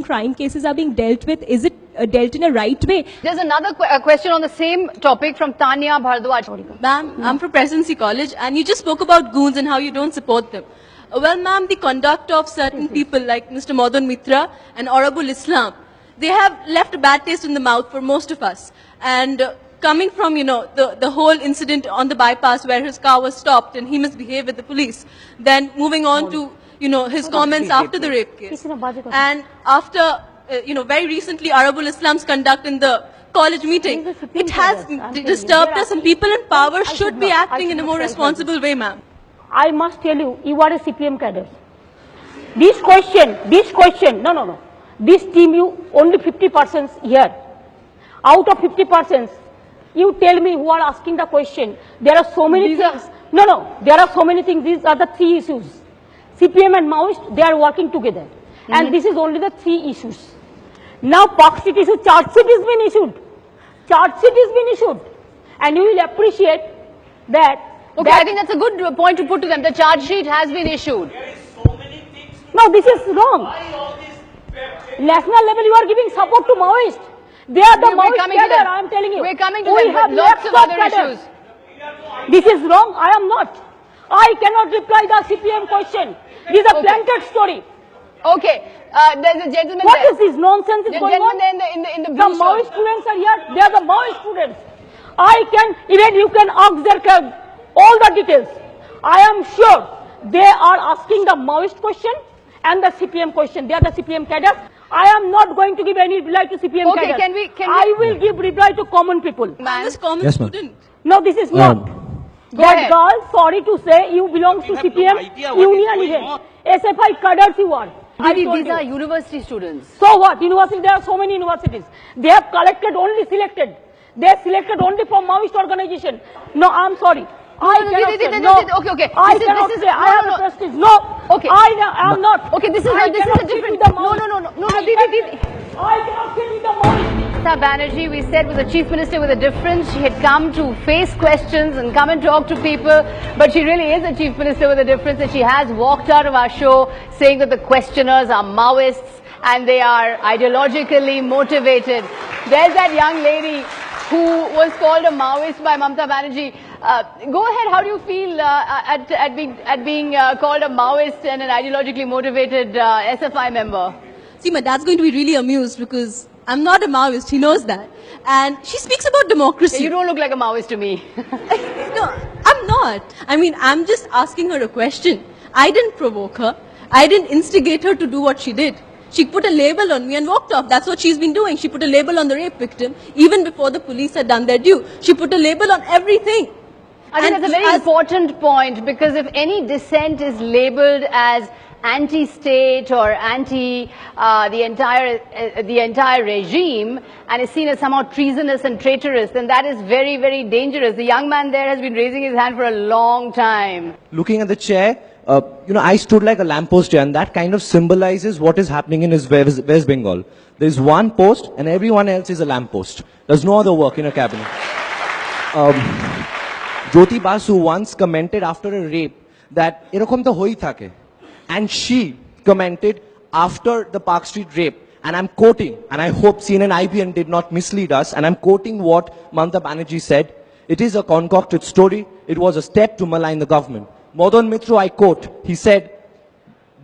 crime cases are being dealt with, is it dealt in a right way? There's another question on the same topic from Tanya Bhardwaj. Ma'am, I'm from Presidency College, and you just spoke about goons and how you don't support them. Well, ma'am, the conduct of certain people like Mr. Madan Mitra and Aurabul Islam, they have left a bad taste in the mouth for most of us. And coming from, the whole incident on the bypass where his car was stopped and he misbehaved with the police, then moving on to, his comments after the rape case. And after, very recently, Aurabul Islam's conduct in the college meeting, it has disturbed us, and people in power should be acting in a more responsible way, ma'am. I must tell you, you are a CPM cadre. This question, no. This team, you only 50% here. Out of 50%, you tell me who are asking the question. There are so many things. No, there are so many things. These are the three issues. CPM and Maoist, they are working together. And this is only the three issues. Now, Park Street issue, charge sheet has been issued. Charge sheet has been issued. And you will appreciate that. Okay, I think that's a good point to put to them. The charge sheet has been issued. There is so many things. No, this is wrong. National level, you are giving support to Maoist. They are the Maoist cadre, I am telling you. We're coming to them with lots of other issues. This is wrong. I am not. I cannot reply the CPM question. This is a planted story. Okay, there's a gentleman What there. is this nonsense is going on? In the The Maoist students are here. They are the Maoist students. Even you can ask their all the details. I am sure they are asking the Maoist question and the CPM question. They are the CPM cadres. I am not going to give any reply to CPM Okay, cadres. can we I will give reply to common people. This common Yes, ma'am. student. No, this is not. That girl, sorry to say, you belong to CPM union even. SFI cadres you are. These are university students. So what? University, there are so many universities. They have collected only selected. They are selected only from Maoist organization. No, I'm sorry. I cannot say. No. Okay. I cannot say. I have a prestige. No. Okay. I am not. Okay, this is a different. No. I cannot sit with the Maoist. Mamta Banerjee, we said, was a chief minister with a difference. She had come to face questions and come and talk to people, but she really is a chief minister with a difference, and she has walked out of our show saying that the questioners are Maoists and they are ideologically motivated. There's that young lady who was called a Maoist by Mamta Banerjee. Go ahead, how do you feel at being called a Maoist and an ideologically motivated SFI member? See, my dad's going to be really amused because I'm not a Maoist, he knows that. And she speaks about democracy. You don't look like a Maoist to me. No, I'm not. I mean, I'm just asking her a question. I didn't provoke her. I didn't instigate her to do what she did. She put a label on me and walked off. That's what she's been doing. She put a label on the rape victim even before the police had done their due. She put a label on everything. I think that's a very important point, because if any dissent is labelled as anti-state or anti the entire regime and is seen as somehow treasonous and traitorous, then that is very, very dangerous. The young man there has been raising his hand for a long time. Looking at the chair, I stood like a lamppost chair, and that kind of symbolizes what is happening in West Bengal. There's one post and everyone else is a lamppost. There's no other work in a cabinet. Jyoti Basu once commented after a rape that erokom to hoi thake. And she commented after the Park Street rape, and I'm quoting, and I hope CNN IBN did not mislead us, and I'm quoting what Mamta Banerjee said: "It is a concocted story. It was a step to malign the government." Madan Mitra, I quote, he said,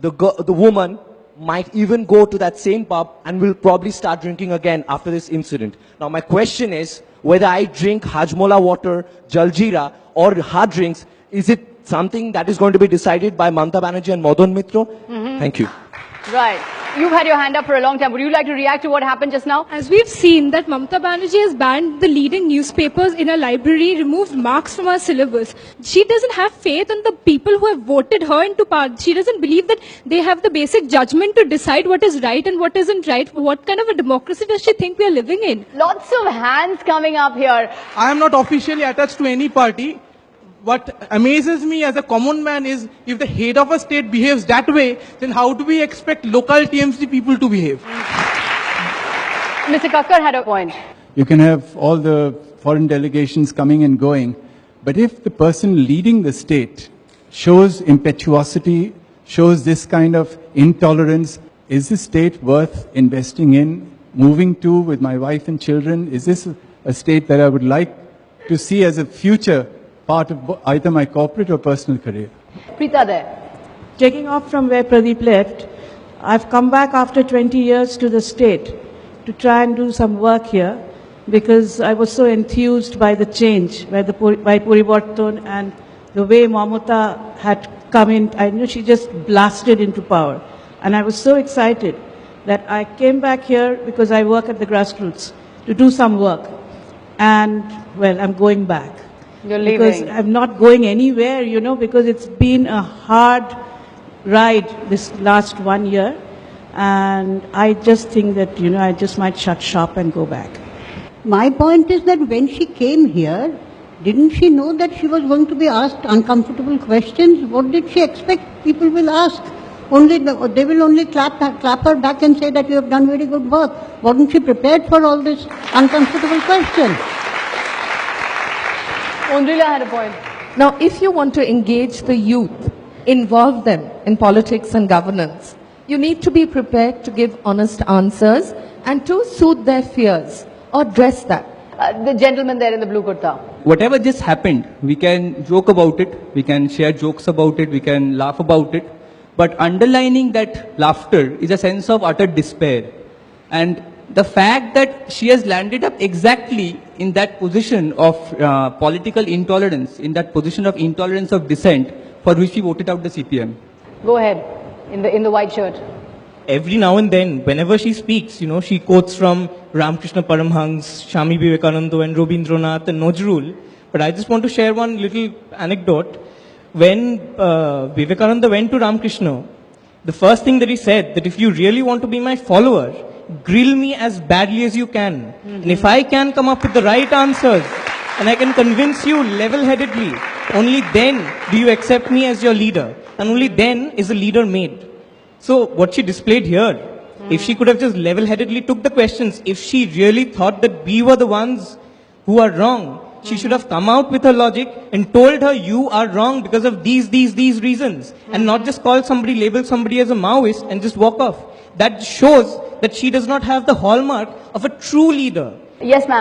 the woman might even go to that same pub and will probably start drinking again after this incident. Now my question is, whether I drink Hajmola water, Jaljeera or hard drinks, is it something that is going to be decided by Mamta Banerjee and Madan Mitra? Thank you. Right. You've had your hand up for a long time. Would you like to react to what happened just now? As we've seen that Mamta Banerjee has banned the leading newspapers in her library, removed marks from her syllabus. She doesn't have faith in the people who have voted her into power. She doesn't believe that they have the basic judgment to decide what is right and what isn't right. What kind of a democracy does she think we are living in? Lots of hands coming up here. I am not officially attached to any party. What amazes me as a common man is, if the head of a state behaves that way, then how do we expect local TMC people to behave? Mr. Kakkar had a point. You can have all the foreign delegations coming and going, but if the person leading the state shows impetuosity, shows this kind of intolerance, is this state worth investing in, moving to with my wife and children? Is this a state that I would like to see as a future part of either my corporate or personal career? Preeta there. Taking off from where Pradeep left, I've come back after 20 years to the state to try and do some work here because I was so enthused by the change, by Purivartan and the way Mamata had come in. I knew she just blasted into power. And I was so excited that I came back here because I work at the grassroots to do some work. And, well, I'm going back. You're leaving. Because I'm not going anywhere, you know, because it's been a hard ride this last 1 year. And I just think that, you know, I just might shut shop and go back. My point is that when she came here, didn't she know that she was going to be asked uncomfortable questions? What did she expect people will ask? They will only clap her back and say that you have done very good work. Wasn't she prepared for all this uncomfortable questions? Undrila had a point. Now, if you want to engage the youth, involve them in politics and governance, you need to be prepared to give honest answers and to soothe their fears or dress that. The gentleman there in the blue kurta. Whatever just happened, we can joke about it, we can share jokes about it, we can laugh about it, but underlining that laughter is a sense of utter despair. And the fact that she has landed up exactly in that position of political intolerance, in that position of intolerance of dissent, for which we voted out the CPM. Go ahead, in the white shirt. Every now and then, whenever she speaks, you know, she quotes from Ramakrishna Paramhans, Swami Vivekananda and Rabindranath and Nazrul. But I just want to share one little anecdote. When Vivekananda went to Ramakrishna, the first thing that he said, that if you really want to be my follower, grill me as badly as you can. And if I can come up with the right answers, and I can convince you level-headedly, only then do you accept me as your leader. And only then is a leader made. So what she displayed here, if she could have just level-headedly took the questions, if she really thought that we were the ones who are wrong, she should have come out with her logic and told her you are wrong because of these reasons. And not just call somebody, label somebody as a Maoist and just walk off. That shows that she does not have the hallmark of a true leader. Yes, ma'am.